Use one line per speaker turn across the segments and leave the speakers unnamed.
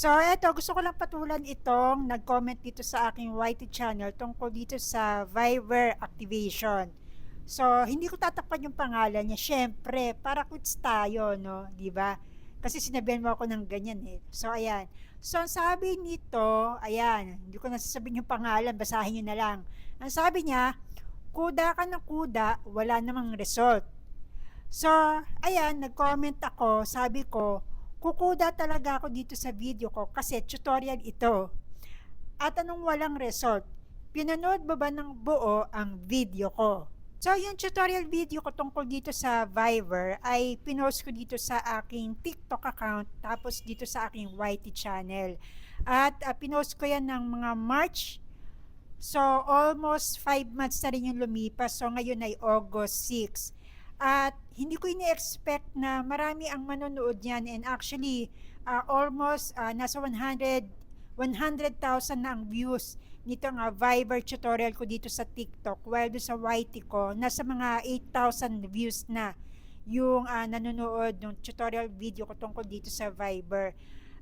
So, eto, gusto ko lang patulan itong nag-comment dito sa aking YT channel tungkol dito sa Viber activation. So, hindi ko tatakpan yung pangalan niya. Syempre, para quits tayo, no? Di ba? Kasi sinabihan mo ako ng ganyan eh. So, ayan. So, ang sabi nito, ayan, hindi ko nasasabihin yung pangalan, basahin nyo na lang. Ang sabi niya, kuda ka ng kuda, wala namang result. So, ayan, nag-comment ako, sabi ko, kukuda talaga ako dito sa video ko kasi tutorial ito. At anong walang result? Pinanood mo ba ng buo ang video ko? So, yung tutorial video ko tungkol dito sa Viber ay pinost ko dito sa aking TikTok account tapos dito sa aking YT channel. At pinost ko yan ng mga March. So, almost 5 months na rin yung lumipas. So, ngayon ay August 6. At hindi ko ini-expect na marami ang manonood niyan, and actually almost nasa 100,000 na ang views nito nga Viber tutorial ko dito sa TikTok, while do sa YT ko nasa mga 8,000 views na yung nanonood ng tutorial video ko tungkol dito sa Viber.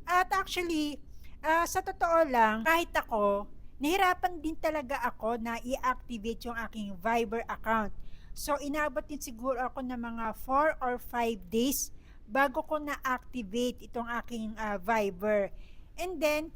At actually, sa totoo lang, kahit ako, nahirapan din talaga ako na i-activate yung aking Viber account. So, inabot din siguro ako ng mga 4 or 5 days bago ko na-activate itong aking Viber. And then,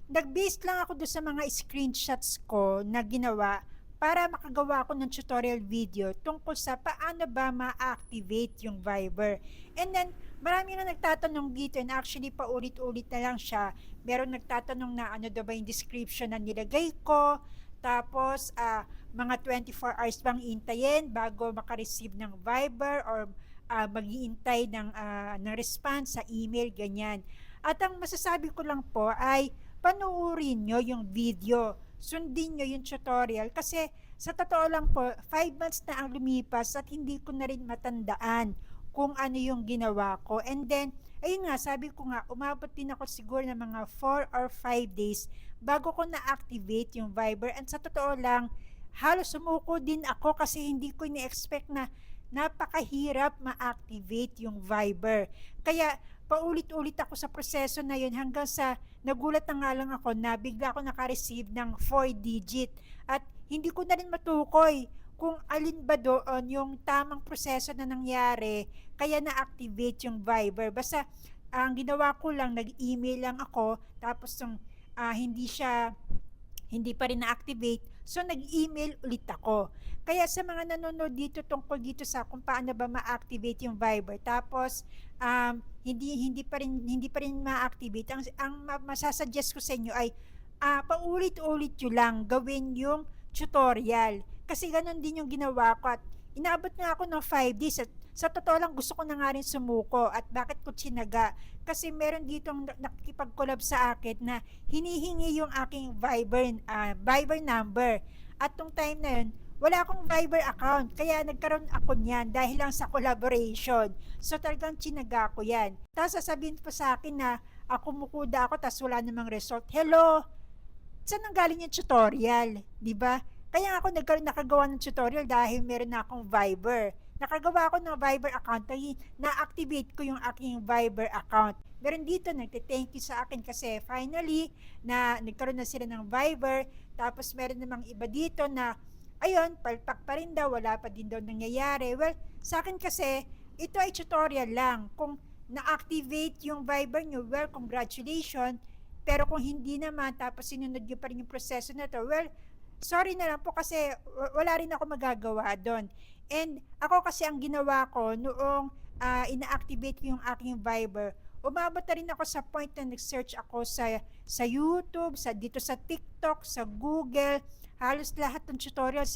nag-base lang ako doon sa mga screenshots ko na ginawa para makagawa ako ng tutorial video tungkol sa paano ba ma-activate yung Viber. And then, marami na nagtatanong dito, and actually paulit-ulit na lang siya. Meron nagtatanong na ano daw ba yung description na nilagay ko, tapos mga 24 hours bang intayin bago makareceive ng Viber, or mag-iintay ng response sa email, ganyan. At ang masasabi ko lang po ay panuorin nyo yung video, sundin nyo yung tutorial, kasi sa totoo lang po, 5 months na ang lumipas at hindi ko na rin matandaan kung ano yung ginawa ko. And then, ayun nga, sabi ko nga, umabot din ako siguro ng mga 4 or 5 days bago ko na-activate yung Viber. And sa totoo lang, halos sumuko din ako kasi hindi ko ni-expect na napakahirap ma-activate yung Viber. Kaya paulit-ulit ako sa proseso na yun hanggang sa nagulat na nga lang ako na bigla ako naka-receive ng 4-digit. At hindi ko na rin matukoy kung alin ba doon yung tamang proseso na nangyari kaya na-activate yung Viber. Basta ang ginawa ko lang, nag-email lang ako, tapos yung hindi pa rin na-activate, so nag-email ulit ako. Kaya sa mga nanonood dito tungkol dito sa kung paano ba ma-activate yung Viber, tapos hindi pa rin ma-activate, ang masasuggest ko sa inyo ay paulit-ulit nyo lang gawin yung tutorial. Kasi ganun din yung ginawa ko, at inabot nga ako ng 5 days. At sa totoo lang, gusto ko na nga rin sumuko. At bakit ko tsinaga? Kasi meron ditong nakikipag-collab sa akin na hinihingi yung aking Viber number. At tong time na yun, wala akong Viber account. Kaya nagkaroon ako niyan dahil lang sa collaboration. So talagang tsinaga ko yan. Tapos sasabihin pa sa akin na kumukuda ako tapos wala namang result. Hello! Saan ang galing yung tutorial? Diba? Kaya ako nakagawa ng tutorial dahil meron na akong Viber. Nakagawa ako ng Viber account, na-activate ko yung aking Viber account. Meron dito nagte-thank you sa akin kasi finally na nagkaroon na sila ng Viber. Tapos meron namang iba dito na ayun, palpak pa rin daw, wala pa din daw nangyayari. Well, sa akin kasi, ito ay tutorial lang. Kung na-activate yung Viber nyo, well, congratulations. Pero kung hindi naman, tapos sinunod nyo pa rin yung proseso na to, well, sorry na lang po kasi wala rin ako magagawa doon. And ako kasi ang ginawa ko noong ina-activate ko yung aking Viber, umabot na rin ako sa point na nag-search ako sa YouTube, dito sa TikTok, sa Google, halos lahat ng tutorial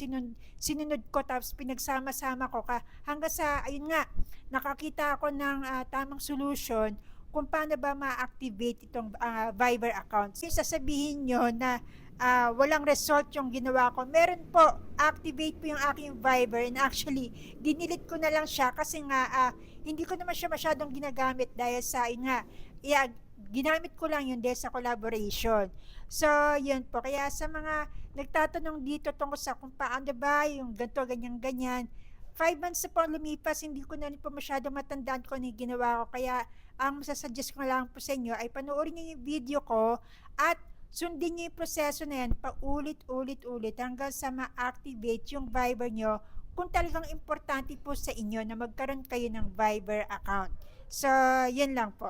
sinunod ko, tapos pinagsama-sama ko hanggang sa, ayun nga, nakakita ako ng tamang solution kung paano ba ma-activate itong Viber account. Sasabihin nyo na walang result yung ginawa ko. Meron po, activate po yung aking Viber, and actually, dinilit ko na lang siya kasi nga hindi ko naman siya masyadong ginagamit dahil sa ginamit ko lang yun dahil sa collaboration. So, yun po. Kaya sa mga nagtatanong dito tungkol sa kung paano ba yung ganito, ganyan, 5 months na po lumipas, hindi ko na rin po masyado matandaan ko ano yung ginawa ko. Kaya ang masasuggest ko lang po sa inyo ay panoorin niyo yung video ko at sundin niyo yung proseso na yan paulit-ulit-ulit hanggang sa ma-activate yung Viber niyo kung talagang importante po sa inyo na magkaroon kayo ng Viber account. So, yan lang po.